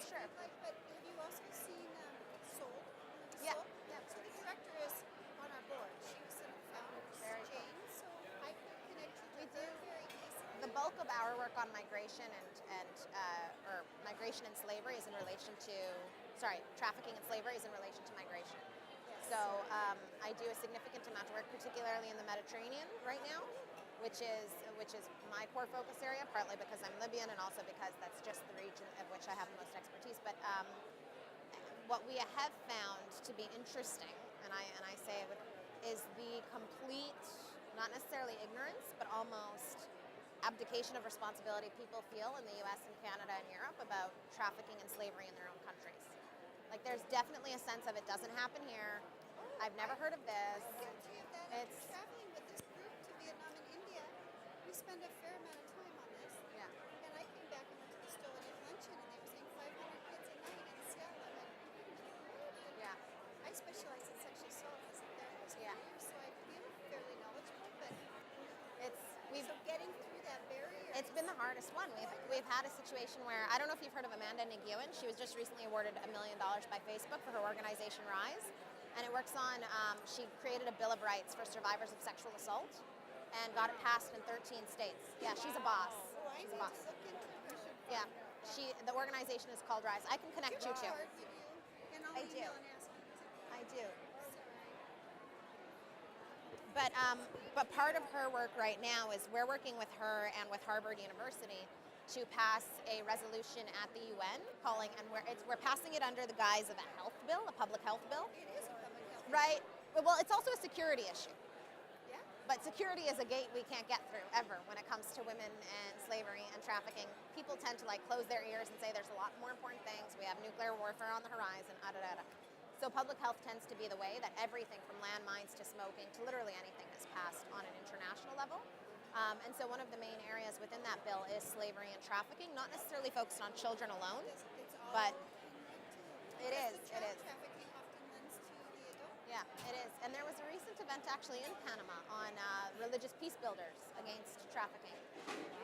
sure. But have you also seen Sold? Yeah. Sold? Yeah. So the director is on our board. She was one of the founders, Very cool. Jane. So I could connect you We to her do. very easily. The bulk of our work on migration or migration and slavery is in relation to, trafficking and slavery is in relation to migration. Yes. So I do a significant amount of work, particularly in the Mediterranean right now, which is my core focus area, partly because I'm Libyan and also because that's just the region of which I have the most expertise. But what we have found to be interesting, and I say it, is the complete, not necessarily ignorance, but almost abdication of responsibility people feel in the US and Canada and Europe about trafficking and slavery in their own countries. Like there's definitely a sense of it doesn't happen here. I've never heard of this. I'm guilty of that. It's- After traveling with this group to Vietnam and India, we spend a fair amount of time on this. Yeah. And I came back and went to the Stolen at luncheon, and they were saying 500 kids a night in Seattle. I went, Yeah. I specialize in sexual assault as a therapist for Yeah. years, so I feel fairly knowledgeable. But We've so getting through that barrier. It's been the hardest one. We've had a situation where, I don't know if you've heard of Amanda Nguyen. She was just recently awarded $1 million by Facebook for her organization Rise, and it works on. She created a Bill of Rights for survivors of sexual assault, and got it passed in 13 states. Yeah, she's a boss. Oh, I She's need a boss. to look into her. Yeah, the organization is called Rise. I can connect you to. Card with you, and I'll I email do. and ask you. I do. Sorry. But part of her work right now is we're working with her and with Harvard University to pass a resolution at the UN calling, and we're passing it under the guise of a health bill, a public health bill. It is a public health. Right. Well, it's also a security issue. Yeah. But security is a gate we can't get through ever when it comes to women and slavery and trafficking. People tend to close their ears and say there's a lot more important things. We have nuclear warfare on the horizon. So public health tends to be the way that everything from landmines to smoking to literally anything is passed on an international level. And so one of the main areas within that bill is slavery and trafficking, not necessarily focused on children alone, It's all but connected. it is. The child trafficking often lends to the adult. Yeah, it is. And there was a recent event actually in Panama on religious peace builders against trafficking.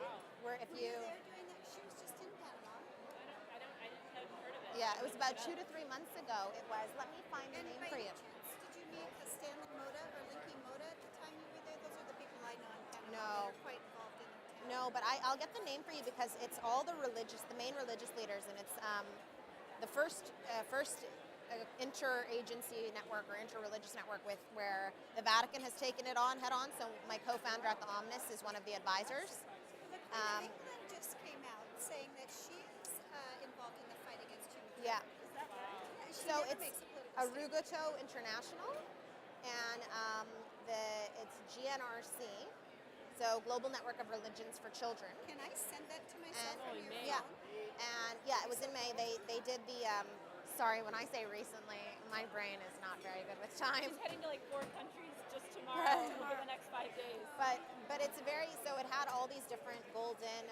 Wow. Where if Were you, you there doing that? She was just in Panama. I hadn't heard of it. yeah, it was about 2 to 3 months ago. It was. Let me find the And name by for any you. chance, did you meet Stanley Moda or Linky Moda at the time you were there? Those are the people I know in Panama No. that are quite involved in their town. No, but I'll get the name for you because it's all the main religious leaders, and it's the first interagency network or interreligious network where the Vatican has taken it on head on. So my co-founder at the Omnis is one of the advisors. The Queen of England just came out saying that she is involved in the fight against human trafficking. Yeah. Is that right? Yeah, she So never it's makes a political statement. Arugoto International, and it's GNRC, so Global Network of Religions for Children. Can I send that to myself And from your May. yeah, phone? and yeah, it was in May. They did the. Sorry, when I say recently, my brain is not very good with time. She's heading to 4 countries just tomorrow over the next 5 days. But it's so it had all these different golden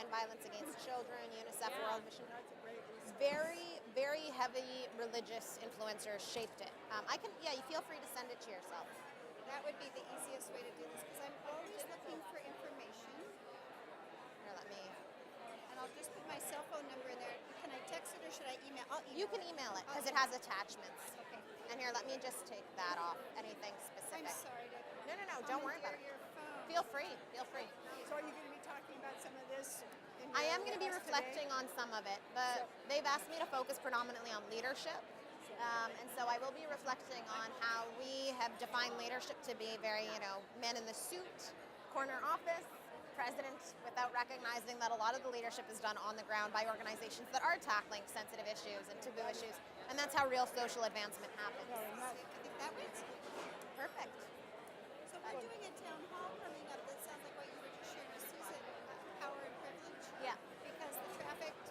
and violence against children, UNICEF, Yeah. World Vision. Very, very heavy religious influencers shaped it. You feel free to send it to yourself. That would be the easiest way to do this because I'm always looking for information. Here, let me. And I'll just put my cell phone number in there. Can I text it or should I email? I'll email You can email it because it has attachments. Okay. And here, let me just take that off. Anything specific. I'm sorry to No, don't worry about commandeer it. your phone. Feel free. So are you going to be talking about some of this? I am going to be reflecting on some of it, but they've asked me to focus predominantly on leadership. And so I will be reflecting on how we have defined leadership to be very, men in the suit, corner office, president, without recognizing that a lot of the leadership is done on the ground by organizations that are tackling sensitive issues and taboo issues. And that's how real social advancement happens. I think that works. Perfect. So we're doing a town hall coming up that sounds like what you were just sharing with Susan, power and privilege. Yeah. Because the trafficked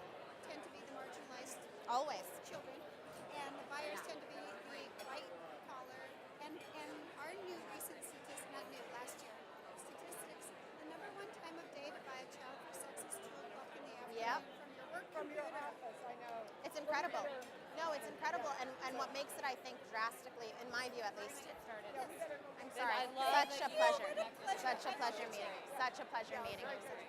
tend to be the marginalized Always. children, and the buyers tend to be the white collar. And our new recent statistics, not new, last year, statistics, the number one time of day to buy a child for sex is 2 o'clock in the afternoon Yep. from your work From your computer. office, I know. It's incredible. No, it's incredible. And what makes it, I think, drastically, in my view at least, Yeah, we better go. I'm sorry. I love Such that a you- pleasure. What a pleasure. Such a I pleasure love it meeting. too. Such a pleasure meeting you. Very, very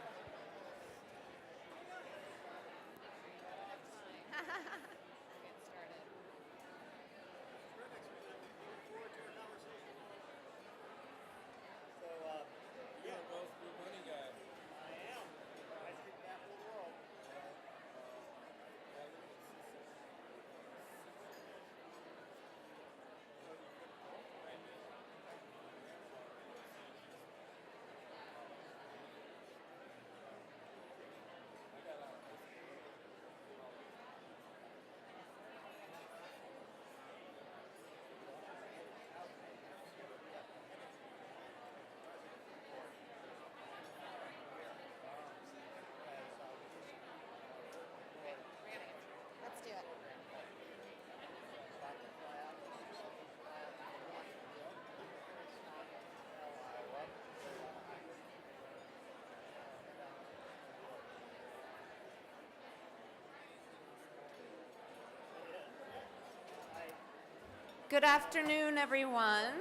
Good afternoon, everyone.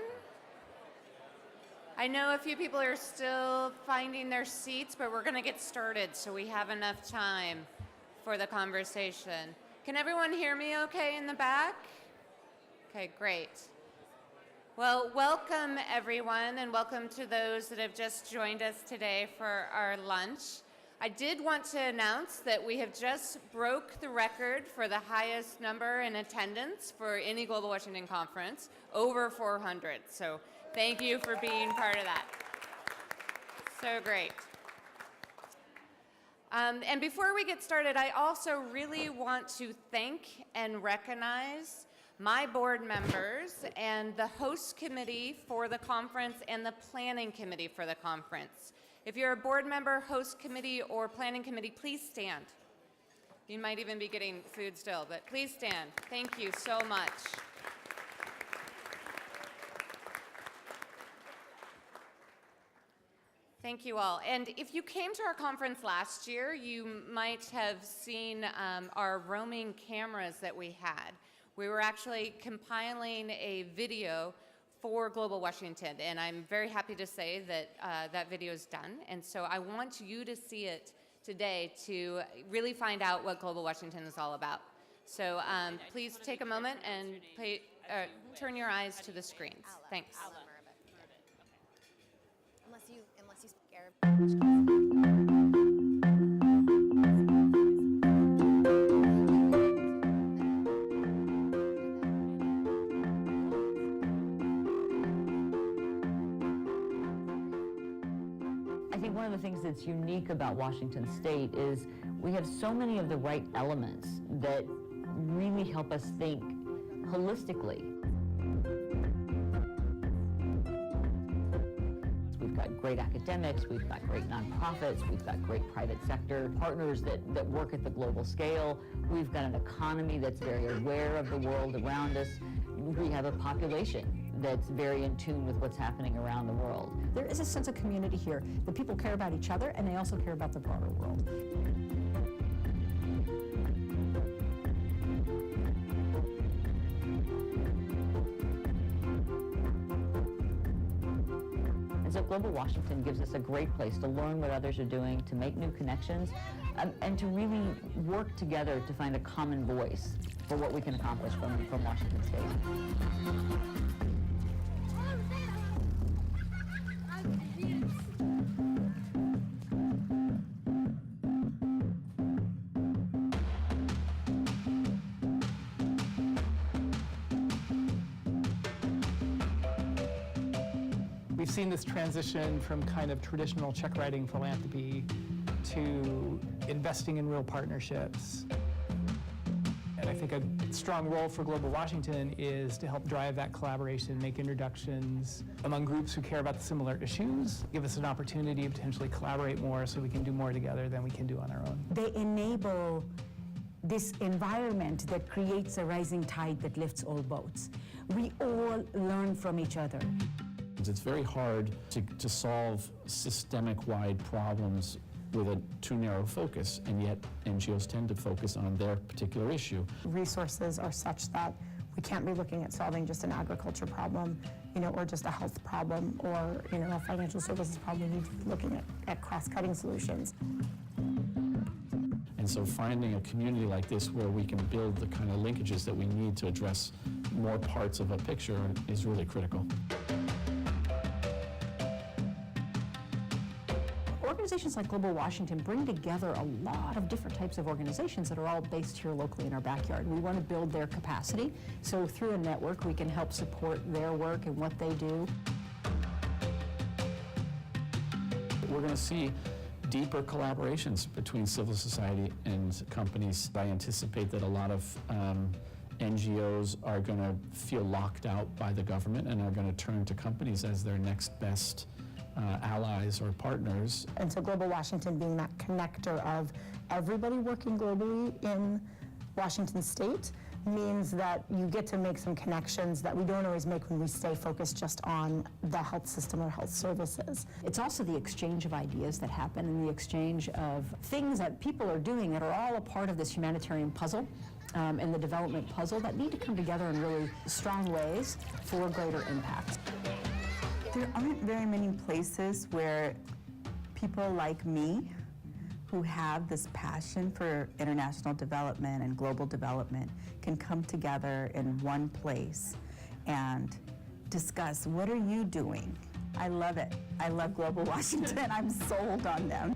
I know a few people are still finding their seats, but we're going to get started so we have enough time for the conversation. Can everyone hear me okay in the back? Okay, great. Well, welcome everyone, and welcome to those that have just joined us today for our lunch. I did want to announce that we have just broke the record for the highest number in attendance for any Global Washington Conference, over 400. So thank you for being part of that. So great. And before we get started, I also really want to thank and recognize my board members and the host committee for the conference and the planning committee for the conference. If you're a board member, host committee, or planning committee, please stand. You might even be getting food still, but please stand. Thank you so much. Thank you all. And if you came to our conference last year, you might have seen our roaming cameras that we had. We were actually compiling a video for Global Washington, and I'm very happy to say that that video is done. And so I want you to see it today to really find out what Global Washington is all about. So please take a moment and turn your eyes to the screens. Thanks. Unless you scare. I think one of the things that's unique about Washington State is we have so many of the right elements that really help us think holistically. We've got great academics, we've got great nonprofits, we've got great private sector partners that work at the global scale. We've got an economy that's very aware of the world around us. We have a population that's very in tune with what's happening around the world. There is a sense of community here. The people care about each other, and they also care about the broader world. And so Global Washington gives us a great place to learn what others are doing, to make new connections, and to really work together to find a common voice for what we can accomplish from Washington State. We've seen this transition from kind of traditional check writing philanthropy to investing in real partnerships. And I think a strong role for Global Washington is to help drive that collaboration, make introductions among groups who care about the similar issues, give us an opportunity to potentially collaborate more so we can do more together than we can do on our own. They enable this environment that creates a rising tide that lifts all boats. We all learn from each other. It's very hard to solve systemic-wide problems with a too narrow focus, and yet NGOs tend to focus on their particular issue. Resources are such that we can't be looking at solving just an agriculture problem, or just a health problem, or a financial services problem. We need to be looking at cross-cutting solutions. And so finding a community like this where we can build the kind of linkages that we need to address more parts of a picture is really critical. Organizations like Global Washington bring together a lot of different types of organizations that are all based here locally in our backyard. We want to build their capacity, so through a network we can help support their work and what they do. We're going to see deeper collaborations between civil society and companies. I anticipate that a lot of NGOs are going to feel locked out by the government and are going to turn to companies as their next best allies or partners. And so Global Washington being that connector of everybody working globally in Washington State means that you get to make some connections that we don't always make when we stay focused just on the health system or health services. It's also the exchange of ideas that happen and the exchange of things that people are doing that are all a part of this humanitarian puzzle. and the development puzzle that need to come together in really strong ways for greater impact. There aren't very many places where people like me who have this passion for international development and global development can come together in one place and discuss, what are you doing? I love it. I love Global Washington. I'm sold on them.